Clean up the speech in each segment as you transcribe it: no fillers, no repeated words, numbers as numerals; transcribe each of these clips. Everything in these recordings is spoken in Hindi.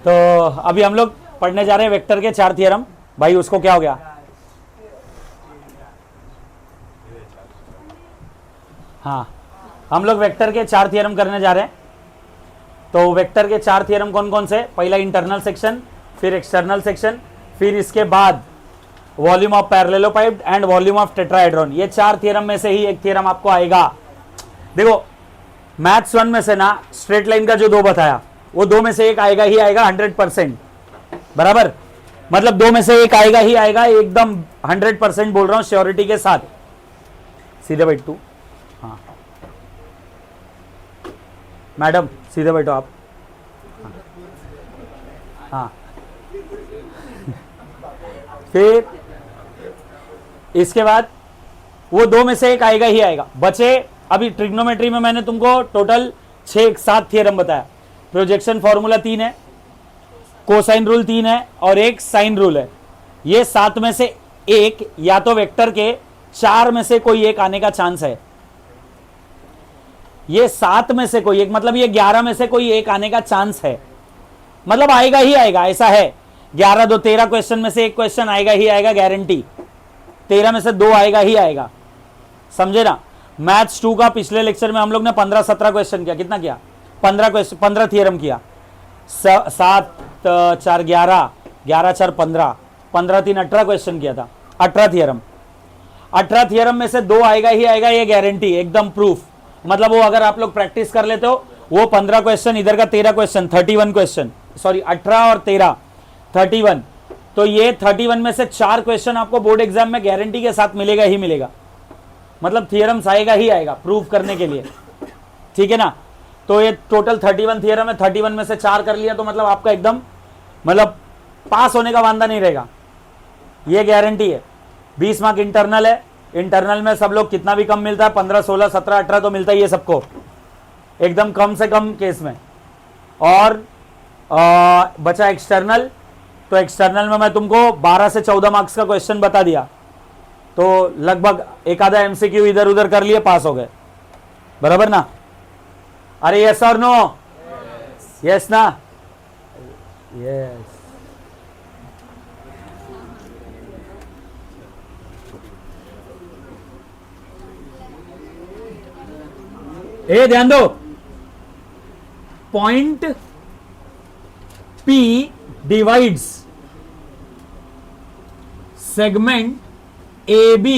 तो अभी हम लोग पढ़ने जा रहे हैं वेक्टर के 4 थ्योरम। भाई उसको क्या हो गया? हाँ, हम लोग वेक्टर के 4 थ्योरम करने जा रहे हैं। तो वेक्टर के 4 थ्योरम कौन कौन से? पहला इंटरनल सेक्शन, फिर एक्सटर्नल सेक्शन, फिर इसके बाद volume of parallelepiped and volume of tetrahedron. ये 4 थ्योरम में से ही एक थ्योरम आपको आएगा। देखो मैथ्स 1 में से ना स्ट्रेट लाइन का जो 2 बताया वो 2 में से एक आएगा ही आएगा 100%, बराबर। मतलब 2 में से एक आएगा ही आएगा, एकदम 100% बोल रहा हूं श्योरिटी के साथ। सीधे बैठ तू। हाँ मैडम सीधे बैठो आप। हाँ फिर इसके बाद वो 2 में से एक आएगा ही आएगा। बचे अभी ट्रिग्नोमेट्री में मैंने तुमको टोटल 6-7 थ्योरम बताया। प्रोजेक्शन फॉर्मूला 3 है, कोसाइन रूल 3 है और एक साइन रूल है। ये 7 में से एक या तो वेक्टर के 4 में से कोई एक आने का चांस है। ये 7 में से कोई एक मतलब ये 11 में से कोई एक आने का चांस है, मतलब आएगा ही आएगा, ऐसा है। 11 2 13 क्वेश्चन में से एक क्वेश्चन आएगा ही आएगा, गारंटी। 13 में से 2 आएगा ही आएगा, समझे ना। मैथ्स 2 का पिछले लेक्चर में हम लोग ने 15-17 क्वेश्चन किया। कितना किया? 15 थ्योरम किया। 7 4 11, 11 4 15, 15 3 18 क्वेश्चन किया था। 18 थ्योरम, 18 थ्योरम में से 2 आएगा ही आएगा, ये गारंटी, एकदम प्रूफ। मतलब वो अगर आप लोग प्रैक्टिस कर लेते हो, वो 15 क्वेश्चन, इधर का 13 क्वेश्चन, 31 क्वेश्चन, सॉरी 18 और 13 31। तो ये 31 में से 4 क्वेश्चन आपको बोर्ड एग्जाम में गारंटी के साथ मिलेगा ही मिलेगा। मतलब थियरम्स आएगा ही आएगा प्रूफ करने के लिए, ठीक है ना। तो ये टोटल 31 थियरम है, 31 में से 4 कर लिया तो मतलब आपका एकदम मतलब पास होने का वांदा नहीं रहेगा, ये गारंटी है। 20 मार्क इंटरनल है। इंटरनल में सब लोग कितना भी कम मिलता है, 15 16 17 18 तो मिलता ही है सबको, एकदम कम से कम केस में। और बचा एक्सटर्नल। तो एक्सटर्नल में मैं तुमको 12 से 14 मार्क्स का क्वेश्चन बता दिया, तो लगभग एक आधा एमसीक्यू इधर उधर कर लिए, पास हो गए, बराबर ना। अरे यस और नो? यस ना? यस। ए ध्यान दो, point P divides segment AB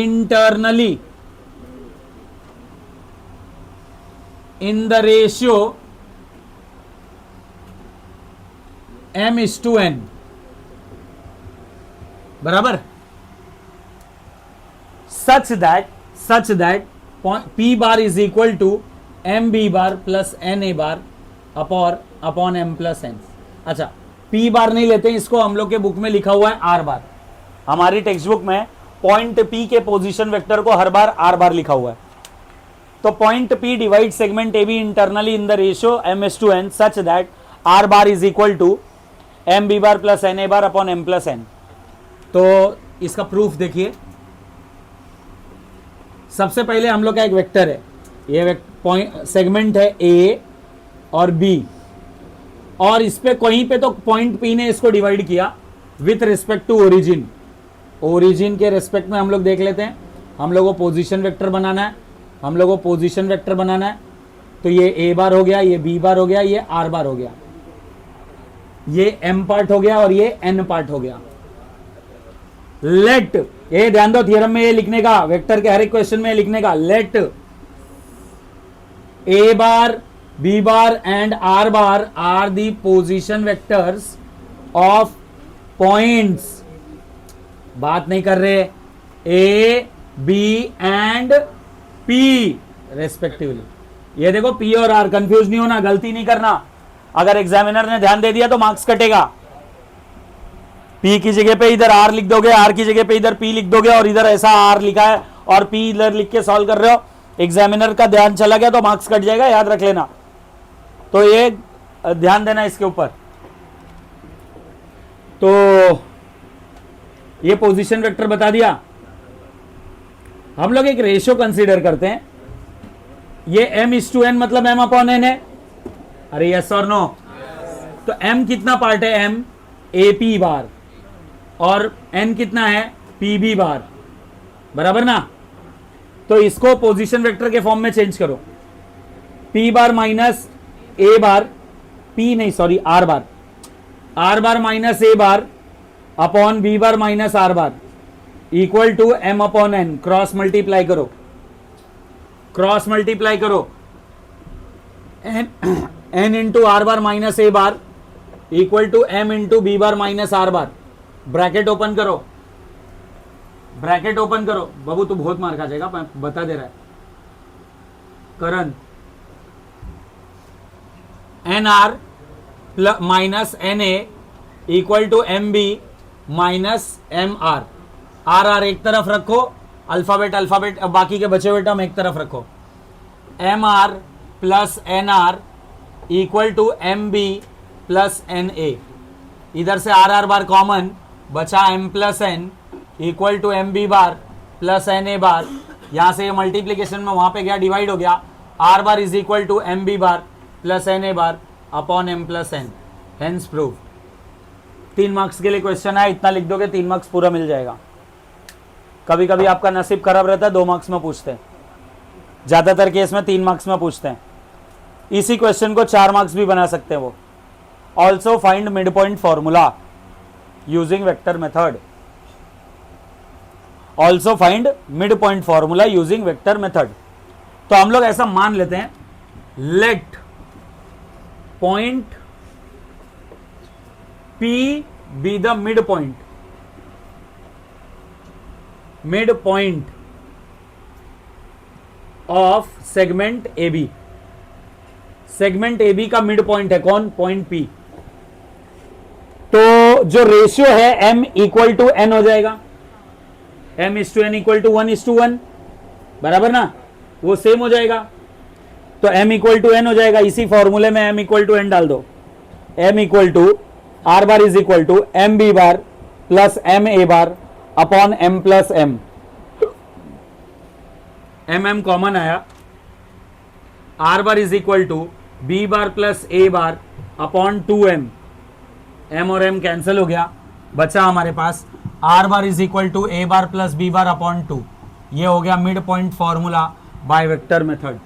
internally in the ratio m:n, बराबर। such that P bar is equal to MB bar plus NA bar upon M plus N। अच्छा, P बार नहीं लेते, इसको हम लोग के बुक में लिखा हुआ है R बार। हमारी टेक्स्ट बुक में पॉइंट P के पोजीशन वेक्टर को हर बार R बार लिखा हुआ है। तो point P divide segment AB internally in the ratio M:n such that R bar is equal to MB bar plus NA bar upon M plus N। तो इसका प्रूफ देखिए। सबसे पहले हम लोग का एक वेक्टर है, ये पॉइंट सेगमेंट है A और B, और इस पे कहीं पे तो पॉइंट P ने इसको डिवाइड किया with respect to origin. Origin के रिस्पेक्ट में हम लोग देख लेते हैं। हम लोग को पोजीशन वेक्टर बनाना है, हम लोग को पोजीशन वेक्टर बनाना है। तो ये A बार हो गया, ये B बार हो गया, ये R बार हो गया, ये M पार्ट हो गया और ये N पार्ट हो गया। लेट, ये ध्यान दो, थियरम में ये लिखने का, वेक्टर के हर एक क्वेश्चन में लिखने का, let A bar B bar and R bar are the position vectors of points, बात नहीं कर रहे, A, B and P respectively. ये देखो P और R, कंफ्यूज नहीं होना, गलती नहीं करना। अगर एग्जामिनर ने ध्यान दे दिया तो मार्क्स कटेगा। P की जगह पे इधर R लिख दोगे, R की जगह पे इधर P लिख दोगे, और इधर ऐसा R लिखा है और P इधर लिख के सॉल्व कर रहे हो, एग्जामिनर का ध्यान चला गया तो मार्क्स कट जाएगा, याद रख लेना। तो ये ध्यान देना इसके ऊपर। तो ये पोजीशन वेक्टर बता दिया। हम लोग एक रेशियो कंसीडर करते हैं, ये M:n मतलब M/n है। अरे यस और नो? तो m कितना पार्ट है, m ए पी बार, और n कितना है, पी बी बार, बराबर ना। तो इसको पोजीशन वेक्टर के फॉर्म में चेंज करो, p बार माइनस ए बार, p नहीं sorry r bar, r bar minus A bar upon b bar minus r bar equal to m upon n। Cross multiply करो, क्रॉस मल्टीप्लाई करो, n into are bar minus A bar equal to m into b bar minus r bar. Bracket open करो, ब्रैकेट ओपन करो। बाबू तू बहुत मार खा जाएगा, मैं बता दे रहा है। करण N R minus N A equal to M B minus M R. R R एक तरफ रखो, अल्फाबेट अल्फाबेट बाकी के बचे हुए टर्म एक तरफ रखो। M R plus N R equal to M B plus N A. इधर से आर आर बार कॉमन बचा, M plus N equal to M B bar plus N A bar. यहां से ये मल्टीप्लीकेशन में वहां पे गया, डिवाइड हो गया। R bar is equal to M B bar plus N A bar upon M plus n. Hence prove. 3 marks के लिए क्वेश्चन है, इतना लिख दोगे 3 मार्क्स पूरा मिल जाएगा। कभी कभी आपका नसीब खराब रहता है, 2 मार्क्स में पूछते हैं, ज्यादातर केस में 3 मार्क्स में पूछते हैं। इसी क्वेश्चन को 4 मार्क्स भी बना सकते हैं वो। Also find mid point formula using vector method. Also find mid point formula using vector method. तो हम लोग ऐसा मान लेते हैं, let point P be the midpoint, midpoint of segment AB। Segment AB का मिड पॉइंट है कौन, पॉइंट P। तो जो रेशियो है M इक्वल टू N हो जाएगा, M is to N equal to 1:1, बराबर ना, वो सेम हो जाएगा। तो M इक्वल टू N हो जाएगा। इसी फॉर्मूले में M इक्वल टू N डाल दो। M equal to R bar is equal to M B bar plus M A bar upon M plus M. M M common आया, R bar is equal to B bar plus A bar upon 2m। M और एम कैंसिल हो गया, बचा हमारे पास R bar is equal to A bar plus B bar upon 2। ये हो गया mid point formula by vector method.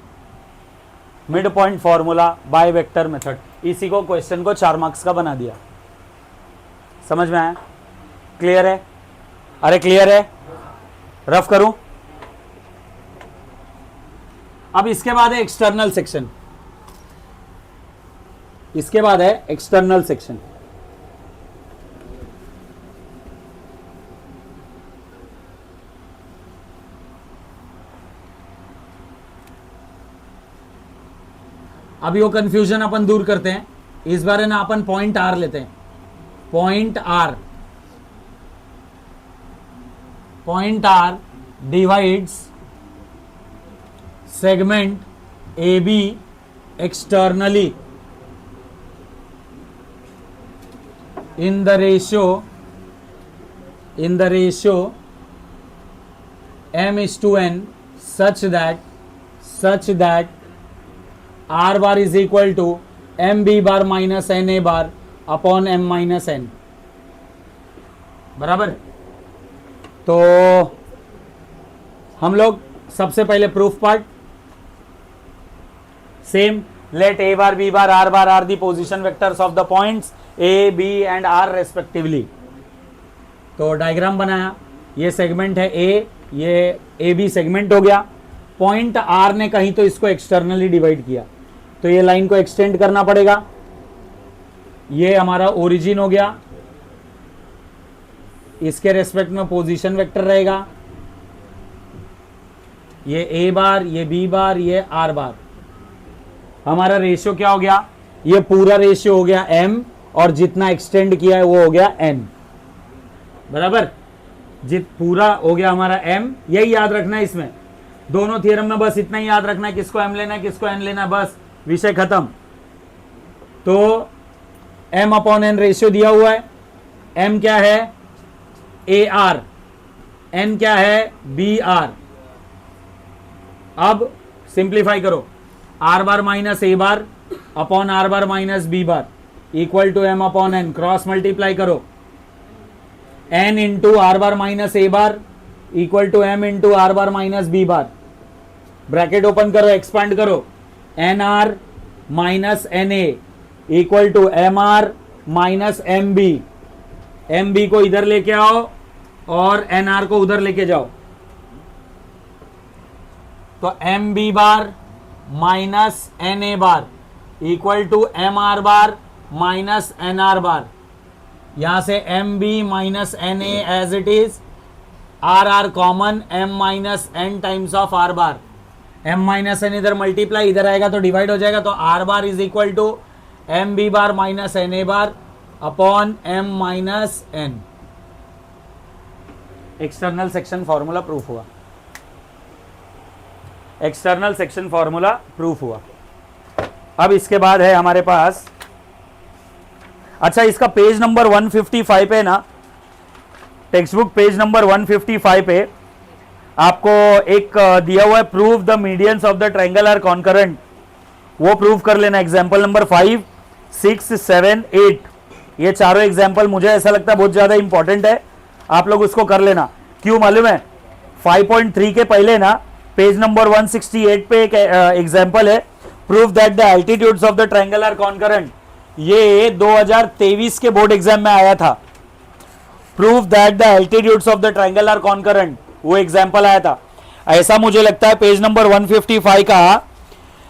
Mid point formula by vector method. इसी को क्वेश्चन को 4 मार्क्स का बना दिया। समझ में आया? क्लियर है? अरे क्लियर है? रफ करूं? अब इसके बाद है एक्सटर्नल सेक्शन। इसके बाद है एक्सटर्नल सेक्शन। अब यो कंफ्यूजन अपन दूर करते हैं। इस बार है ना अपन पॉइंट आर लेते हैं। Point r divides segment a b externally in the ratio m is to n such that r bar is equal to m b bar minus n a bar upon m minus n। बराबर। तो हम लोग सबसे पहले proof part same, let a bar b bar r bar are the position vectors of the points a b and r respectively। तो डायग्राम बनाया, ये सेगमेंट है a, ये ए बी सेगमेंट हो गया। पॉइंट r ने कहीं तो इसको एक्सटर्नली डिवाइड किया, तो ये लाइन को एक्सटेंड करना पड़ेगा। ये हमारा ओरिजिन हो गया, इसके रेस्पेक्ट में पोजीशन वेक्टर रहेगा। ये a बार, ये b बार, ये r बार। हमारा रेशियो क्या हो गया? ये पूरा रेशियो हो गया m, और जितना एक्सटेंड किया है वो हो गया n। बराबर। जित पूरा हो गया हमारा m, यही याद रखना है इसमें। दोनों थियरम में बस इतना ही याद रखना है, किसको m लेना है, किसको n लेना है, बस विषय खत्म। तो m अपॉन n रेशियो दिया हुआ है। m क्या है? AR, n क्या है? BR। अब सिंप्लीफाई करो, r bar minus A bar upon r bar minus B bar equal to M upon N, cross multiply करो, N into are bar minus A bar equal to M into are bar minus B bar, bracket open करो, एक्सपांड करो, N R minus N A equal to M R minus M B को इधर लेके आओ और एन आर को उधर लेके जाओ, तो m B bar minus N A bar equal to M r bar minus n r bar, यहां से m B minus N a as it is, r r common, m minus n times of r bar, m minus n इधर मल्टीप्लाई, इधर आएगा तो डिवाइड हो जाएगा, तो r bar is equal to M B bar minus N A bar upon m minus n. External section formula proof हुआ, एक्सटर्नल सेक्शन फॉर्मूला प्रूफ हुआ। अब इसके बाद है हमारे पास, अच्छा इसका पेज नंबर 155 पे ना, टेक्स्ट बुक पेज नंबर 155 पे आपको एक दिया हुआ है, prove the medians of the triangle are concurrent, वो प्रूव कर लेना। एग्जांपल नंबर 5, 6, 7, 8, ये चारों एग्जांपल मुझे ऐसा लगता है बहुत ज्यादा इंपॉर्टेंट है, आप लोग उसको कर लेना। क्यों मालूम है? 5.3 के पहले ना पेज नंबर 168 पे एक एग्जांपल है, prove that the altitudes of the triangle are concurrent, ये 2023 के बोर्ड एग्जाम में आया था। Prove that the altitudes of the triangle are concurrent, वो एग्जांपल आया था। ऐसा मुझे लगता है पेज नंबर 155 का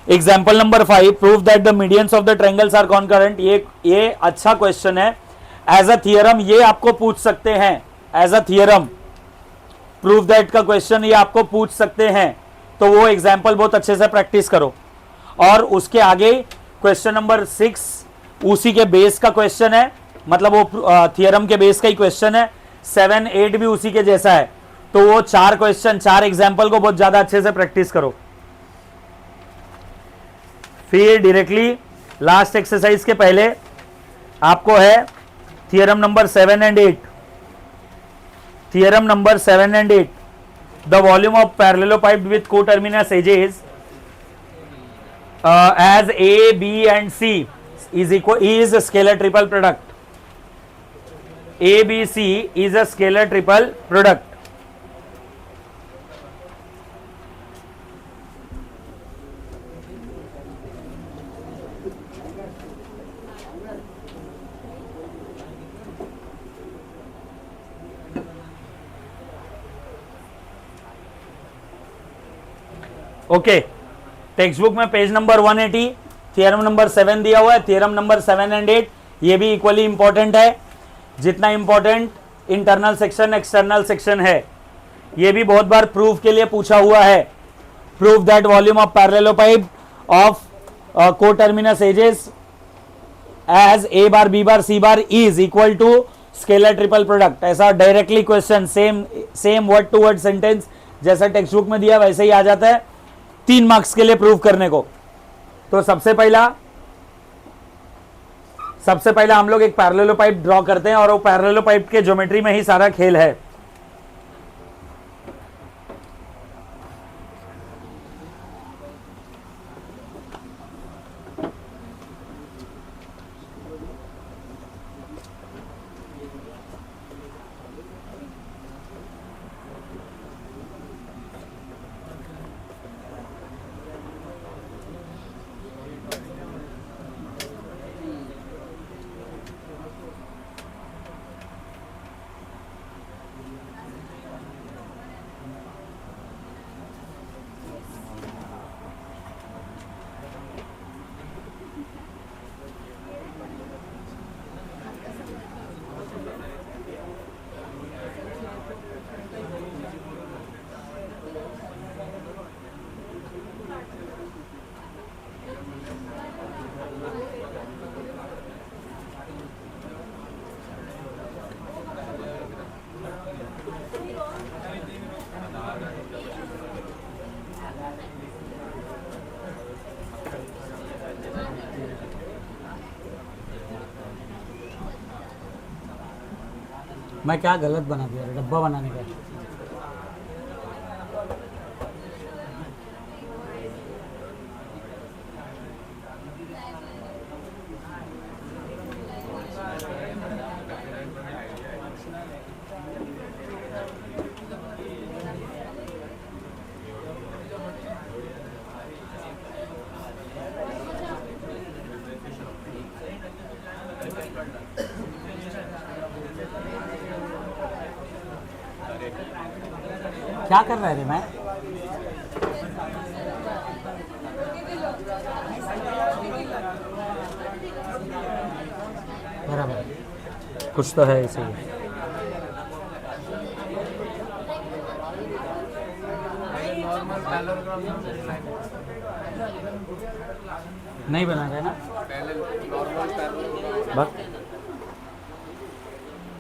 example number 5, prove that the medians of the triangles are concurrent, ये अच्छा क्वेश्चन है। एज अ थियरम ये आपको पूछ सकते हैं, as a theorem prove that का क्वेश्चन ये आपको पूछ सकते हैं, तो वो एग्जांपल बहुत अच्छे से प्रैक्टिस करो। और उसके आगे क्वेश्चन नंबर 6 उसी के बेस का क्वेश्चन है, मतलब वो थियरम के बेस का ही क्वेश्चन है। 7, 8 भी उसी के जैसा है, तो वो 4 क्वेश्चन, 4 एग्जाम्पल को बहुत ज्यादा अच्छे से प्रैक्टिस करो। फिर डायरेक्टली लास्ट एक्सरसाइज के पहले आपको है theorem number 7 and 8। Theorem number 7 and 8, the volume of parallelopiped with coterminous edges as A, B and C is a scalar triple product. A, B, C is a scalar triple product. Okay, text book में पेज नंबर 180 थियरम नंबर 7 दिया हुआ है। थियरम नंबर 7 एंड 8 ये भी इक्वली इंपॉर्टेंट है, जितना important internal section external section है। ये भी बहुत बार प्रूफ के लिए पूछा हुआ है। Proof that volume of parallelopiped of coterminous edges as A bar B bar C bar is equal to scalar triple product. ऐसा directly question same word to word sentence जैसा टेक्स्ट बुक में दिया वैसे ही आ जाता है 3 मार्क्स के लिए प्रूव करने को। तो सबसे पहला हम लोग एक पैरेललोपाइप ड्रॉ करते हैं और वो पैरेललोपाइप के ज्योमेट्री में ही सारा खेल है। मैं क्या गलत बना दिया डब्बा बनाने का। क्या कर रहा है रे मैं? बराबर, कुछ तो है ऐसे ही। नहीं बना रहे ना बस।